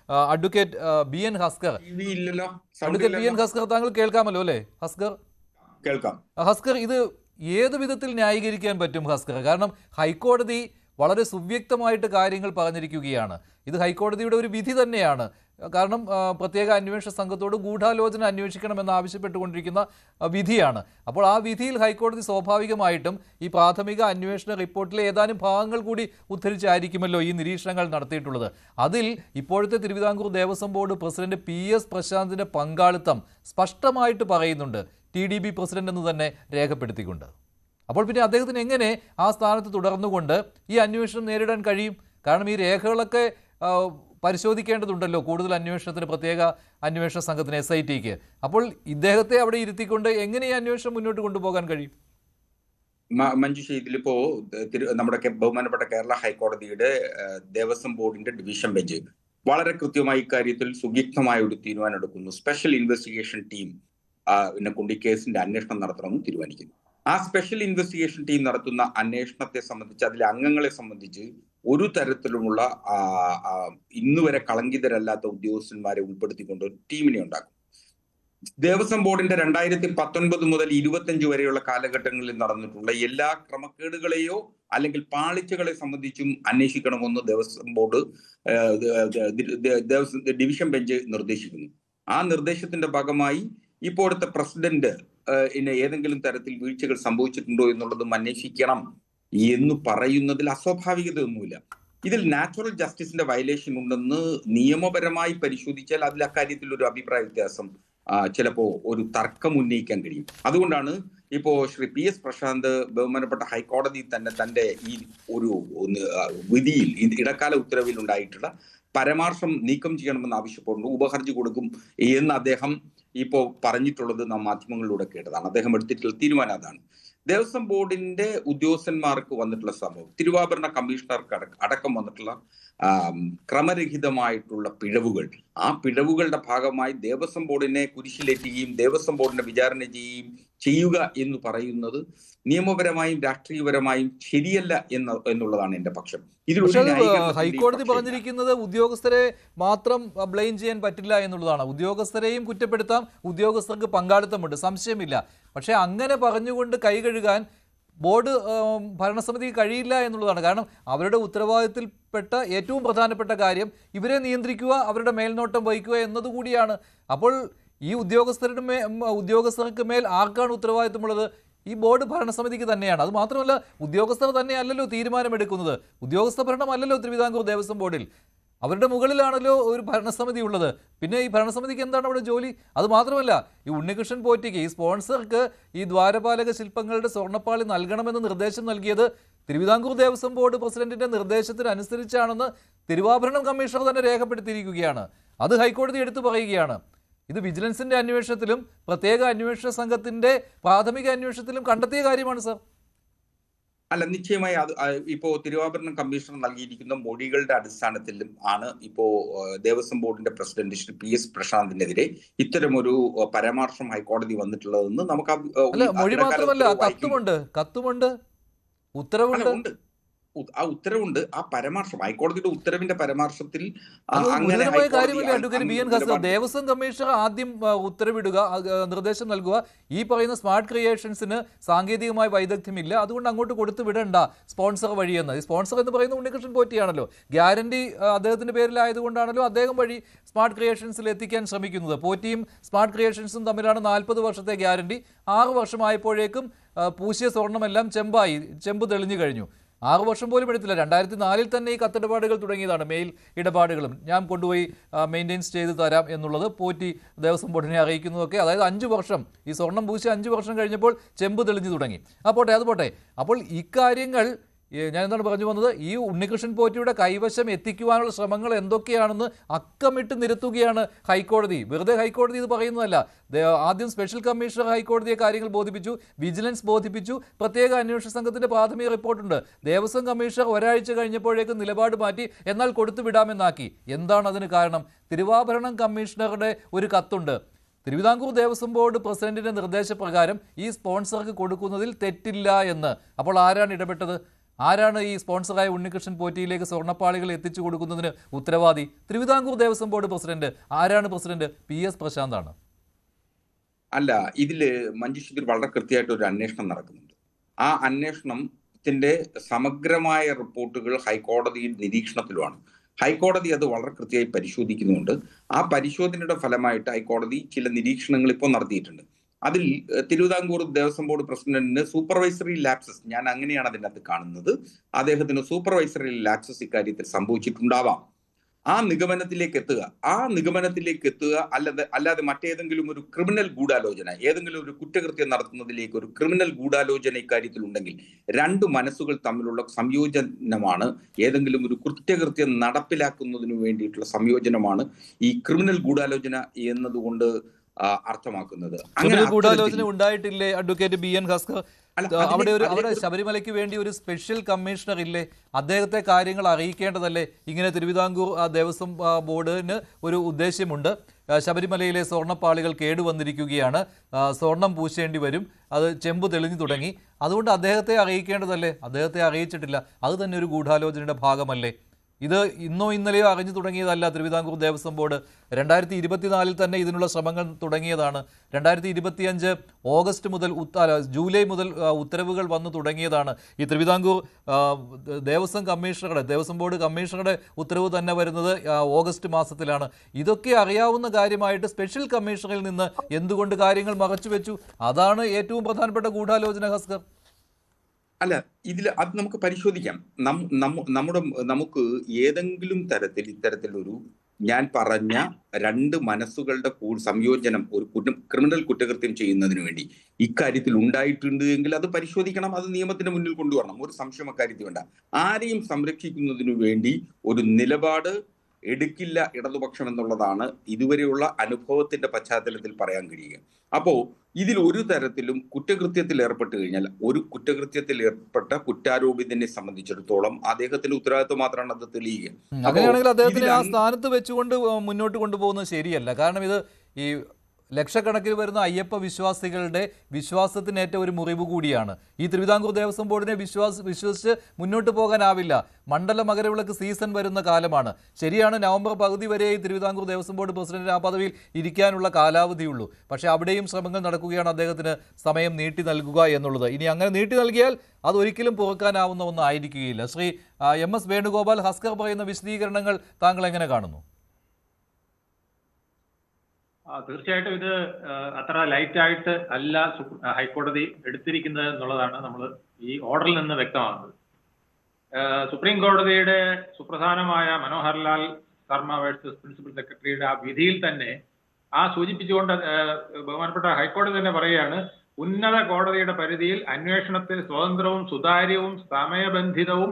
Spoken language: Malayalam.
Advocate B N Haskar. ഇല്ലല്ലോ, അഡ്വക്കേറ്റ് ബി എൻ ഹസ്കർ, താങ്കൾ കേൾക്കാമല്ലോ അല്ലേ ഹസ്കർ? കേൾക്കാം. ഹസ്കർ, ഇത് ഏത് വിധത്തിൽ ന്യായീകരിക്കാൻ പറ്റും ഹസ്കർ? കാരണം ഹൈക്കോടതി വളരെ സുവ്യക്തമായിട്ട് കാര്യങ്ങൾ പറഞ്ഞിരിക്കുകയാണ്. ഇത് ഹൈക്കോടതിയുടെ ഒരു വിധി തന്നെയാണ്. കാരണം പ്രത്യേക അന്വേഷണ സംഘത്തോട് ഗൂഢാലോചന അന്വേഷിക്കണമെന്ന് ആവശ്യപ്പെട്ടുകൊണ്ടിരിക്കുന്ന വിധിയാണ്. അപ്പോൾ ആ വിധിയിൽ ഹൈക്കോടതി സ്വാഭാവികമായിട്ടും ഈ പ്രാഥമിക അന്വേഷണ റിപ്പോർട്ടിലെ ഏതാനും ഭാഗങ്ങൾ കൂടി ഉദ്ധരിച്ചായിരിക്കുമല്ലോ ഈ നിരീക്ഷണങ്ങൾ നടത്തിയിട്ടുള്ളത്. അതിൽ ഇപ്പോഴത്തെ Thiruvithamkoor Devaswom board president PS പ്രശാന്തിൻ്റെ പങ്കാളിത്തം സ്പഷ്ടമായിട്ട് പറയുന്നുണ്ട്, TDB പ്രസിഡന്റ് എന്ന് തന്നെ രേഖപ്പെടുത്തിക്കൊണ്ട്. അപ്പോൾ പിന്നെ അദ്ദേഹത്തിന് എങ്ങനെ ആ സ്ഥാനത്ത് തുടർന്നുകൊണ്ട് ഈ അന്വേഷണം നേരിടാൻ കഴിയും? കാരണം ഈ രേഖകളൊക്കെ പരിശോധിക്കേണ്ടതുണ്ടല്ലോ കൂടുതൽ അന്വേഷണത്തിന്, പ്രത്യേക അന്വേഷണ സംഘത്തിന്, SITക്ക്. അപ്പോൾ ഇദ്ദേഹത്തെ അവിടെ ഇരുത്തിക്കൊണ്ട് എങ്ങനെ ഈ അന്വേഷണം മുന്നോട്ട് കൊണ്ടുപോകാൻ കഴിയും? മഞ്ജുഷ, ഇതിലിപ്പോ നമ്മുടെ ബഹുമാനപ്പെട്ട കേരള ഹൈക്കോടതിയുടെ ദേവസ്വം ബോർഡിന്റെ ഡിവിഷൻ ബെഞ്ച് വളരെ കൃത്യമായി ഇക്കാര്യത്തിൽ സുവ്യക്തമായ ഒരു തീരുമാനം എടുക്കുന്നു. സ്പെഷ്യൽ ഇൻവെസ്റ്റിഗേഷൻ ടീം കൊണ്ട് ഈ കേസിന്റെ അന്വേഷണം നടത്തണമെന്ന് തീരുമാനിക്കുന്നു. ആ സ്പെഷ്യൽ ഇൻവെസ്റ്റിഗേഷൻ ടീം നടത്തുന്ന അന്വേഷണത്തെ സംബന്ധിച്ച്, അതിലെ അംഗങ്ങളെ സംബന്ധിച്ച് ഒരു തരത്തിലുമുള്ള ഇന്നുവരെ കളങ്കിതരല്ലാത്ത ഉദ്യോഗസ്ഥന്മാരെ ഉൾപ്പെടുത്തിക്കൊണ്ട് ഒരു ടീമിനെ ഉണ്ടാക്കും. ദേവസ്വം ബോർഡിന്റെ 2019 മുതൽ 25 വരെയുള്ള കാലഘട്ടങ്ങളിൽ നടന്നിട്ടുള്ള എല്ലാ ക്രമക്കേടുകളെയോ അല്ലെങ്കിൽ പാളിച്ചകളെ സംബന്ധിച്ചും അന്വേഷിക്കണമെന്ന് ദേവസ്വം ബോർഡ് ഡിവിഷൻ ബെഞ്ച് നിർദ്ദേശിക്കുന്നു. ആ നിർദ്ദേശത്തിന്റെ ഭാഗമായി ഇപ്പോഴത്തെ പ്രസിഡന്റ് ഏതെങ്കിലും തരത്തിൽ വീഴ്ചകൾ സംഭവിച്ചിട്ടുണ്ടോ എന്നുള്ളതും അന്വേഷിക്കണം എന്ന് പറയുന്നതിൽ അസ്വാഭാവികതയൊന്നുമില്ല. ഇതിൽ നാച്ചുറൽ ജസ്റ്റിസിന്റെ വയലേഷൻ ഉണ്ടെന്ന് നിയമപരമായി പരിശോധിച്ചാൽ അതിൽ അക്കാര്യത്തിൽ ഒരു അഭിപ്രായ വ്യത്യാസം, ചിലപ്പോ ഒരു തർക്കം ഉന്നയിക്കാൻ കഴിയും. അതുകൊണ്ടാണ് ഇപ്പോ ശ്രീ PS പ്രശാന്ത് ബഹുമാനപ്പെട്ട ഹൈക്കോടതി തന്നെ തന്റെ ഈ ഒരു വിധിയിൽ, ഇടക്കാല ഉത്തരവിൽ ഉണ്ടായിട്ടുള്ള പരാമർശം നീക്കം ചെയ്യണമെന്ന് ആവശ്യപ്പെടുന്നു, ഉപഹർജി കൊടുക്കും എന്ന് അദ്ദേഹം ഇപ്പോ പറഞ്ഞിട്ടുള്ളത് നാം മാധ്യമങ്ങളിലൂടെ കേട്ടതാണ്. അദ്ദേഹം എടുത്തിട്ടുള്ള തീരുമാനം അതാണ്. ദേവസ്വം ബോർഡിന്റെ ഉദ്യോഗസ്ഥന്മാർക്ക് വന്നിട്ടുള്ള സംഭവം, തിരുവാഭരണ കമ്മീഷണർക്ക് അടക്കം വന്നിട്ടുള്ള ക്രമരഹിതമായിട്ടുള്ള പിഴവുകൾ, ആ പിഴവുകളുടെ ഭാഗമായി ദേവസ്വം ബോർഡിനെ കുരിശിലേറ്റുകയും ദേവസ്വം ബോർഡിനെ വിചാരണ ചെയ്യുക എന്ന് പറയുന്നത് നിയമപരമായും രാഷ്ട്രീയപരമായും ശരിയല്ല എന്നുള്ളതാണ് എന്റെ പക്ഷം. ഹൈക്കോടതി പറഞ്ഞിരിക്കുന്നത് ഉദ്യോഗസ്ഥരെ മാത്രം ബ്ലെയിം ചെയ്യാൻ പറ്റില്ല എന്നുള്ളതാണ്. ഉദ്യോഗസ്ഥരെയും കുറ്റപ്പെടുത്താം, ഉദ്യോഗസ്ഥർക്ക് പങ്കാളിത്തമുണ്ട്, സംശയമില്ല. പക്ഷേ അങ്ങനെ പറഞ്ഞുകൊണ്ട് കൈ കഴുകാൻ ബോർഡ് ഭരണസമിതിക്ക് കഴിയില്ല എന്നുള്ളതാണ്. കാരണം അവരുടെ ഉത്തരവാദിത്തത്തിൽപ്പെട്ട ഏറ്റവും പ്രധാനപ്പെട്ട കാര്യം ഇവരെ നിയന്ത്രിക്കുക, അവരുടെ മേൽനോട്ടം വഹിക്കുക എന്നതുകൂടിയാണ്. അപ്പോൾ ഈ ഉദ്യോഗസ്ഥർക്ക് മേൽ ആർക്കാണ് ഉത്തരവാദിത്തമുള്ളത്? ഈ ബോർഡ് ഭരണസമിതിക്ക് തന്നെയാണ്. അത് മാത്രമല്ല, ഉദ്യോഗസ്ഥർ തന്നെയല്ലല്ലോ തീരുമാനമെടുക്കുന്നത്. ഉദ്യോഗസ്ഥ ഭരണമല്ലല്ലോ തിരുവിതാംകൂർ ദേവസ്വം ബോർഡിൽ. അവരുടെ മുകളിലാണല്ലോ ഒരു ഭരണസമിതി ഉള്ളത്. പിന്നെ ഈ ഭരണസമിതിക്ക് എന്താണ് അവിടെ ജോലി? അത് മാത്രമല്ല, ഈ ഉണ്ണികൃഷ്ണൻ പോറ്റിക്ക്, ഈ സ്പോൺസർക്ക് ഈ ദ്വാരപാലക ശില്പങ്ങളുടെ സ്വർണ്ണപ്പാളി നൽകണമെന്ന് നിർദ്ദേശം നൽകിയത് തിരുവിതാംകൂർ ദേവസ്വം ബോർഡ് പ്രസിഡന്റിന്റെ നിർദ്ദേശത്തിനനുസരിച്ചാണെന്ന് തിരുവാഭരണം കമ്മീഷണർ തന്നെ രേഖപ്പെടുത്തിയിരിക്കുകയാണ്. അത് ഹൈക്കോടതി എടുത്തു പറയുകയാണ്. ഇത് വിജിലൻസിന്റെ അന്വേഷണത്തിലും പ്രത്യേക അന്വേഷണ സംഘത്തിന്റെ പ്രാഥമിക അന്വേഷണത്തിലും കണ്ടെത്തിയ കാര്യമാണ് സർ. അല്ല, നിശ്ചയമായി അത് ഇപ്പോ തിരുവാഭരണം കമ്മീഷണർ നൽകിയിരിക്കുന്ന മൊഴികളുടെ അടിസ്ഥാനത്തിലും ആണ് ഇപ്പോ ദേവസ്വം ബോർഡിന്റെ പ്രസിഡന്റ് ശ്രീ PS പ്രശാന്തിനെതിരെ ഇത്തരമൊരു പരാമർശം ഹൈക്കോടതി വന്നിട്ടുള്ളതെന്ന് നമുക്ക് മൊഴി മാത്രമല്ല, കത്തുമുണ്ട്, ഉത്തരവുണ്ട്. ആ ഉത്തരവുണ്ട്. ആ പരാമർശം, ഹൈക്കോടതിയുടെ ഉത്തരവിന്റെ പരാമർശത്തിൽ ദേവസ്വം കമ്മീഷണർ ആദ്യം ഉത്തരവിടുക, നിർദ്ദേശം നൽകുക, ഈ പറയുന്ന സ്മാർട്ട് ക്രിയേഷൻസിന് സാങ്കേതികമായ വൈദഗ്ധ്യമില്ല, അതുകൊണ്ട് അങ്ങോട്ട് കൊടുത്തു വിടണ്ട സ്പോൺസർ വഴിയെന്ന്. ഈ സ്പോൺസർ എന്ന് പറയുന്നത് ഉണ്ണികൃഷ്ണൻ പോറ്റിയാണല്ലോ. ഗ്യാരണ്ടി അദ്ദേഹത്തിന്റെ പേരിലായതുകൊണ്ടാണല്ലോ അദ്ദേഹം വഴി സ്മാർട്ട് ക്രിയേഷൻസിൽ എത്തിക്കാൻ ശ്രമിക്കുന്നത്. പോറ്റിയും സ്മാർട്ട് ക്രിയേഷൻസും തമ്മിലാണ് 40 വർഷത്തെ ഗ്യാരണ്ടി. 6 വർഷമായപ്പോഴേക്കും പൂശിയ സ്വർണ്ണമെല്ലാം ചെമ്പ് തെളിഞ്ഞു കഴിഞ്ഞു. 6 വർഷം പോലും എടുത്തില്ല. 2004 തന്നെ ഈ കത്തിടപാടുകൾ തുടങ്ങിയതാണ്. മെയിൽ ഇടപാടുകളും ഞാൻ കൊണ്ടുപോയി മെയിൻ്റെയിൻസ് ചെയ്ത് തരാം എന്നുള്ളത് പോറ്റി ദേവസ്വം ബോർഡിനെ അറിയിക്കുന്നതൊക്കെ. അതായത് 5 വർഷം, ഈ സ്വർണം പൂശി 5 വർഷം കഴിഞ്ഞപ്പോൾ ചെമ്പ് തെളിഞ്ഞു തുടങ്ങി. അത് പോട്ടെ. അപ്പോൾ ഇക്കാര്യങ്ങൾ ഞാൻ എന്താണ് പറഞ്ഞു വന്നത്, ഈ ഉണ്ണികൃഷ്ണൻ പോറ്റിയുടെ കൈവശം എത്തിക്കുവാനുള്ള ശ്രമങ്ങൾ എന്തൊക്കെയാണെന്ന് അക്കമിട്ട് നിരത്തുകയാണ് ഹൈക്കോടതി. വെറുതെ ഹൈക്കോടതി ഇത് പറയുന്നതല്ല. ആദ്യം സ്പെഷ്യൽ കമ്മീഷണർ ഹൈക്കോടതിയെ കാര്യങ്ങൾ ബോധിപ്പിച്ചു, വിജിലൻസ് ബോധിപ്പിച്ചു, പ്രത്യേക അന്വേഷണ സംഘത്തിന്റെ പ്രാഥമിക റിപ്പോർട്ടുണ്ട്. ദേവസ്വം കമ്മീഷണർ ഒരാഴ്ച കഴിഞ്ഞപ്പോഴേക്കും നിലപാട് മാറ്റി, എന്നാൽ കൊടുത്തു വിടാമെന്നാക്കി. എന്താണ് അതിന് കാരണം? തിരുവാഭരണം കമ്മീഷണറുടെ ഒരു കത്തുണ്ട്. തിരുവിതാംകൂർ ദേവസ്വം ബോർഡ് പ്രസിഡന്റിന്റെ നിർദ്ദേശപ്രകാരം ഈ സ്പോൺസർക്ക് കൊടുക്കുന്നതിൽ തെറ്റില്ല എന്ന്. അപ്പോൾ ആരാണ് ഇടപെട്ടത്? ആരാണ് ഈ സ്പോൺസറായ ഉണ്ണികൃഷ്ണൻ പോറ്റിയിലേക്ക് സ്വർണ്ണപ്പാളികൾ എത്തിച്ചു കൊടുക്കുന്നതിന് ഉത്തരവാദി? Thiruvithamkoor Devaswom board president. ആരാണ് പ്രസിഡന്റ്? PS പ്രശാന്താണ്. അല്ല, ഇതില് മഞ്ജുഷയ്ക്ക് വളരെ കൃത്യമായിട്ട് ഒരു അന്വേഷണം നടക്കുന്നുണ്ട്. ആ അന്വേഷണത്തിന്റെ സമഗ്രമായ റിപ്പോർട്ടുകൾ ഹൈക്കോടതിയിൽ നിരീക്ഷണത്തിലുമാണ്. ഹൈക്കോടതി അത് വളരെ കൃത്യമായി പരിശോധിക്കുന്നുണ്ട്. ആ പരിശോധനയുടെ ഫലമായിട്ട് ഹൈക്കോടതി ചില നിരീക്ഷണങ്ങൾ ഇപ്പോൾ നടത്തിയിട്ടുണ്ട്. അതിൽ തിരുവിതാംകൂർ ദേവസ്വം ബോർഡ് പ്രസിഡന്റിന് സൂപ്പർവൈസറി ലാപ്സസ്, ഞാൻ അങ്ങനെയാണ് അതിനകത്ത് കാണുന്നത്, അദ്ദേഹത്തിന് സൂപ്പർവൈസറി ലാപ്സസ് ഇക്കാര്യത്തിൽ സംഭവിച്ചിട്ടുണ്ടാവാം. ആ നിഗമനത്തിലേക്ക് എത്തുക അല്ലാതെ മറ്റേതെങ്കിലും ഒരു ക്രിമിനൽ ഗൂഢാലോചന, ഏതെങ്കിലും ഒരു കുറ്റകൃത്യം നടത്തുന്നതിലേക്ക് ഒരു ക്രിമിനൽ ഗൂഢാലോചന ഇക്കാര്യത്തിൽ ഉണ്ടെങ്കിൽ രണ്ട് മനസ്സുകൾ തമ്മിലുള്ള സംയോജനമാണ്, ഏതെങ്കിലും ഒരു കുറ്റകൃത്യം നടപ്പിലാക്കുന്നതിന് വേണ്ടിയിട്ടുള്ള സംയോജനമാണ് ഈ ക്രിമിനൽ ഗൂഢാലോചന എന്നതുകൊണ്ട് അർത്ഥമാക്കുന്നത്. അങ്ങനെ ഗൂഢാലോചന ഉണ്ടായിട്ടില്ലേ അഡ്വക്കേറ്റ് BN ഭാസ്കർ? അവിടെ ശബരിമലയ്ക്ക് വേണ്ടി ഒരു സ്പെഷ്യൽ കമ്മീഷണർ ഇല്ലേ? അദ്ദേഹത്തെ കാര്യങ്ങൾ അറിയിക്കേണ്ടതല്ലേ? ഇങ്ങനെ തിരുവിതാംകൂർ ദേവസ്വം ബോർഡിന് ഒരു ഉദ്ദേശ്യമുണ്ട്, ശബരിമലയിലെ സ്വർണ്ണപ്പാളികൾ കേടുവന്നിരിക്കുകയാണ്, സ്വർണം പൂശേണ്ടി വരും, അത് ചെമ്പ് തെളിഞ്ഞു തുടങ്ങി, അതുകൊണ്ട് അദ്ദേഹത്തെ അറിയിക്കേണ്ടതല്ലേ? അദ്ദേഹത്തെ അറിയിച്ചിട്ടില്ല. അത് തന്നെ ഒരു ഗൂഢാലോചനയുടെ ഭാഗമല്ലേ? ഇത് ഇന്നോ ഇന്നലെയോ അറിഞ്ഞു തുടങ്ങിയതല്ല തിരുവിതാംകൂർ ദേവസ്വം ബോർഡ്. 2024 തന്നെ ഇതിനുള്ള ശ്രമങ്ങൾ തുടങ്ങിയതാണ്. 2025 ഓഗസ്റ്റ് മുതൽ ജൂലൈ മുതൽ ഉത്തരവുകൾ വന്നു തുടങ്ങിയതാണ്. ഈ തിരുവിതാംകൂർ ദേവസ്വം ബോർഡ് കമ്മീഷണറുടെ ഉത്തരവ് തന്നെ വരുന്നത് ഓഗസ്റ്റ് മാസത്തിലാണ്. ഇതൊക്കെ അറിയാവുന്ന കാര്യമായിട്ട് സ്പെഷ്യൽ കമ്മീഷണറിൽ നിന്ന് എന്തുകൊണ്ട് കാര്യങ്ങൾ മറച്ചു വെച്ചു? അതാണ് ഏറ്റവും പ്രധാനപ്പെട്ട ഗൂഢാലോചന, ഹസ്കർ. അല്ല, അത് നമുക്ക് പരിശോധിക്കാം. നമുക്ക് ഏതെങ്കിലും തരത്തിൽ ഇത്തരത്തിലൊരു ഞാൻ പറഞ്ഞ രണ്ട് മനസ്സുകളുടെ സംയോജനം ഒരു ക്രിമിനൽ കുറ്റകൃത്യം ചെയ്യുന്നതിന് വേണ്ടി ഇക്കാര്യത്തിൽ ഉണ്ടായിട്ടുണ്ട് എങ്കിൽ അത് പരിശോധിക്കണം, അത് നിയമത്തിന് മുന്നിൽ കൊണ്ടുവരണം. ഒരു സംശയം അക്കാര്യത്തിൽ വേണ്ട. ആരെയും സംരക്ഷിക്കുന്നതിനു വേണ്ടി ഒരു നിലപാട് എടുക്കില്ല ഇടതുപക്ഷം എന്നുള്ളതാണ് ഇതുവരെയുള്ള അനുഭവത്തിന്റെ പശ്ചാത്തലത്തിൽ പറയാൻ കഴിയുക. അപ്പോ ഇതിൽ ഒരു തരത്തിലും കുറ്റകൃത്യത്തിൽ ഏർപ്പെട്ട് കഴിഞ്ഞാൽ, ഒരു കുറ്റകൃത്യത്തിൽ ഏർപ്പെട്ട കുറ്റാരോപിതനെ സംബന്ധിച്ചിടത്തോളം അദ്ദേഹത്തിന്റെ ഉത്തരവാദിത്വം മാത്രമാണ് അത് തെളിയുക. അങ്ങനെയാണെങ്കിൽ അദ്ദേഹത്തിന് ആ സ്ഥാനത്ത് വെച്ചുകൊണ്ട് മുന്നോട്ട് കൊണ്ടുപോകുന്നത് ശരിയല്ല. കാരണം ഇത് ഈ ലക്ഷക്കണക്കിന് വരുന്ന അയ്യപ്പ വിശ്വാസികളുടെ വിശ്വാസത്തിനേറ്റ ഒരു മുറിവ് കൂടിയാണ്. ഈ തിരുവിതാംകൂർ ദേവസ്വം ബോർഡിനെ വിശ്വസിച്ച് മുന്നോട്ട് പോകാനാവില്ല. മണ്ഡല മകരവിളക്ക് സീസൺ വരുന്ന കാലമാണ്. ശരിയാണ്, നവംബർ പകുതി വരെ ഈ തിരുവിതാംകൂർ ദേവസ്വം ബോർഡ് പ്രസിഡന്റ് ആ പദവിയിൽ ഇരിക്കാനുള്ള കാലാവധിയുള്ളൂ. പക്ഷേ അവിടെയും ശ്രമങ്ങൾ നടക്കുകയാണ് അദ്ദേഹത്തിന് സമയം നീട്ടി നൽകുക എന്നുള്ളത്. ഇനി അങ്ങനെ നീട്ടി നൽകിയാൽ അതൊരിക്കലും പുറക്കാനാവുന്ന ഒന്നായിരിക്കുകയില്ല. ശ്രീ MS വേണുഗോപാൽ, ഹസ്കർ പറയുന്ന വിശദീകരണങ്ങൾ താങ്കൾ എങ്ങനെ കാണുന്നു? തീർച്ചയായിട്ടും ഇത് അത്ര ലൈറ്റായിട്ട് അല്ല ഹൈക്കോടതി എടുത്തിരിക്കുന്നത് എന്നുള്ളതാണ് നമ്മൾ ഈ ഓർഡറിൽ നിന്ന് വ്യക്തമാകുന്നത്. സുപ്രീം കോടതിയുടെ സുപ്രധാനമായ മനോഹർലാൽ ശർമ്മ വേഴ്സസ് പ്രിൻസിപ്പൽ സെക്രട്ടറിയുടെ ആ വിധിയിൽ തന്നെ സൂചിപ്പിച്ചുകൊണ്ട് ബഹുമാനപ്പെട്ട ഹൈക്കോടതി തന്നെ പറയുകയാണ്, ഉന്നത കോടതിയുടെ പരിധിയിൽ അന്വേഷണത്തിൽ സ്വതന്ത്രവും സുതാര്യവും സമയബന്ധിതവും